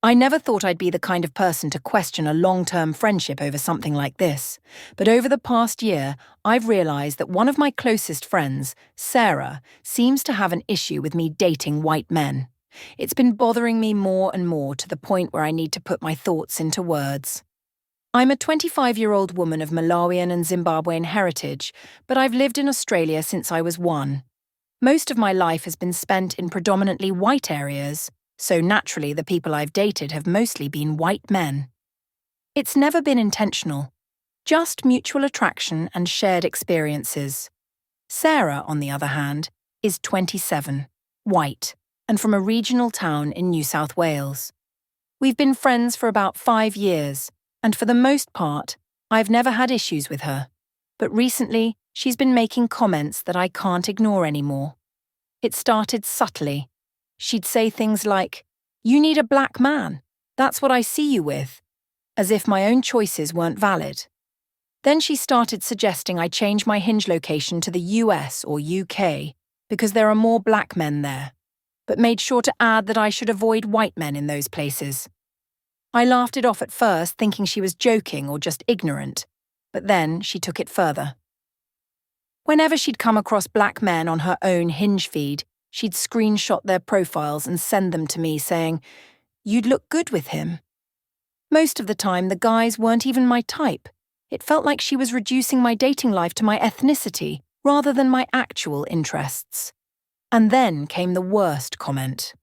I never thought I'd be the kind of person to question a long-term friendship over something like this, but over the past year, I've realized that one of my closest friends, Sarah, seems to have an issue with me dating white men. It's been bothering me more and more to the point where I need to put my thoughts into words. I'm a 25-year-old woman of Malawian and Zimbabwean heritage, but I've lived in Australia since I was 1. Most of my life has been spent in predominantly white areas, so naturally the people I've dated have mostly been white men. It's never been intentional, just mutual attraction and shared experiences. Sarah, on the other hand, is 27, white, and from a regional town in New South Wales. We've been friends for about 5 years, and for the most part, I've never had issues with her. But recently, she's been making comments that I can't ignore anymore. It started subtly. She'd say things like, "You need a black man. That's what I see you with," as if my own choices weren't valid. Then she started suggesting I change my Hinge location to the US or UK because there are more black men there, but made sure to add that I should avoid white men in those places. I laughed it off at first, thinking she was joking or just ignorant, but then she took it further. Whenever she'd come across black men on her own Hinge feed, she'd screenshot their profiles and send them to me saying, "You'd look good with him." Most of the time, the guys weren't even my type. It felt like she was reducing my dating life to my ethnicity rather than my actual interests. And then came the worst comment.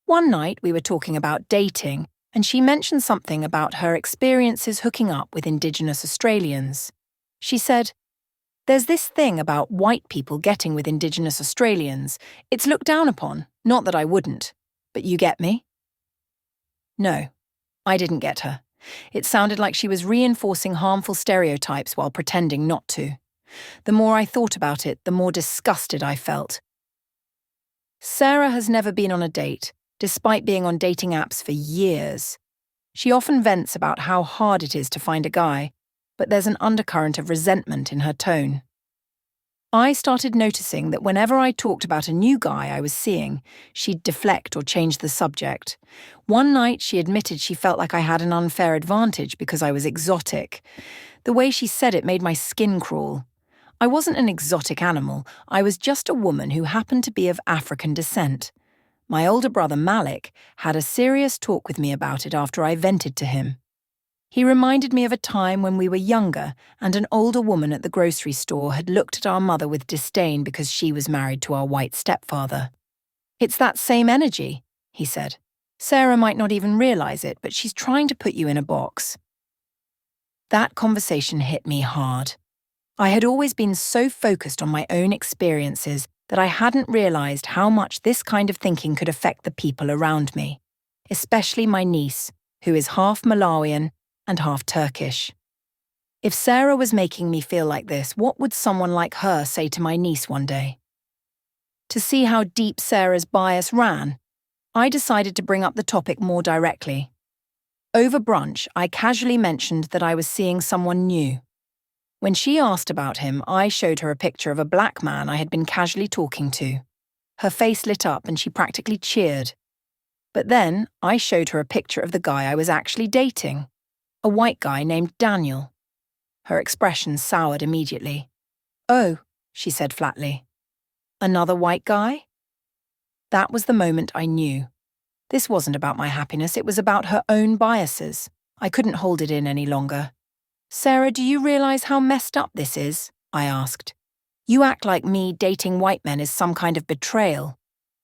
One night we were talking about dating, and she mentioned something about her experiences hooking up with Indigenous Australians. She said, "There's this thing about white people getting with Indigenous Australians. It's looked down upon, not that I wouldn't. But you get me?" No, I didn't get her. It sounded like she was reinforcing harmful stereotypes while pretending not to. The more I thought about it, the more disgusted I felt. Sarah has never been on a date, despite being on dating apps for years. She often vents about how hard it is to find a guy, but there's an undercurrent of resentment in her tone. I started noticing that whenever I talked about a new guy I was seeing, she'd deflect or change the subject. One night she admitted she felt like I had an unfair advantage because I was exotic. The way she said it made my skin crawl. I wasn't an exotic animal, I was just a woman who happened to be of African descent. My older brother Malik had a serious talk with me about it after I vented to him. He reminded me of a time when we were younger and an older woman at the grocery store had looked at our mother with disdain because she was married to our white stepfather. "It's that same energy," he said. "Sarah might not even realize it, but she's trying to put you in a box." That conversation hit me hard. I had always been so focused on my own experiences that I hadn't realized how much this kind of thinking could affect the people around me, especially my niece, who is half Malawian and half Turkish. If Sarah was making me feel like this, what would someone like her say to my niece one day? To see how deep Sarah's bias ran, I decided to bring up the topic more directly. Over brunch, I casually mentioned that I was seeing someone new. When she asked about him, I showed her a picture of a black man I had been casually talking to. Her face lit up and she practically cheered. But then I showed her a picture of the guy I was actually dating, a white guy named Daniel. Her expression soured immediately. "Oh," she said flatly. "Another white guy?" That was the moment I knew. This wasn't about my happiness, it was about her own biases. I couldn't hold it in any longer. "Sarah, do you realize how messed up this is?" I asked. "You act like me dating white men is some kind of betrayal.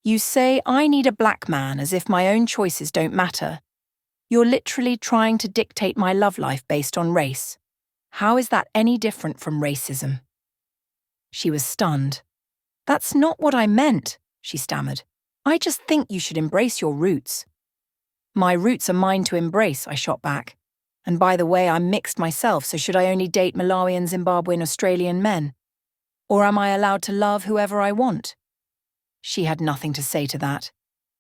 You say I need a black man as if my own choices don't matter. You're literally trying to dictate my love life based on race. How is that any different from racism?" She was stunned. "That's not what I meant," she stammered. "I just think you should embrace your roots." "My roots are mine to embrace," I shot back. "And by the way, I'm mixed myself, so should I only date Malawian, Zimbabwean, Australian men? Or am I allowed to love whoever I want?" She had nothing to say to that.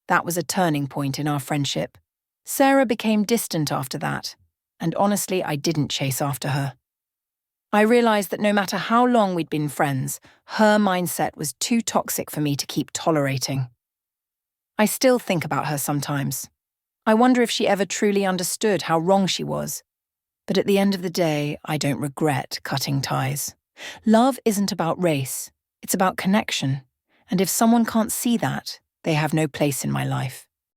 That was a turning point in our friendship. Sarah became distant after that, and honestly, I didn't chase after her. I realized that no matter how long we'd been friends, her mindset was too toxic for me to keep tolerating. I still think about her sometimes. I wonder if she ever truly understood how wrong she was. But at the end of the day, I don't regret cutting ties. Love isn't about race, it's about connection. And if someone can't see that, they have no place in my life.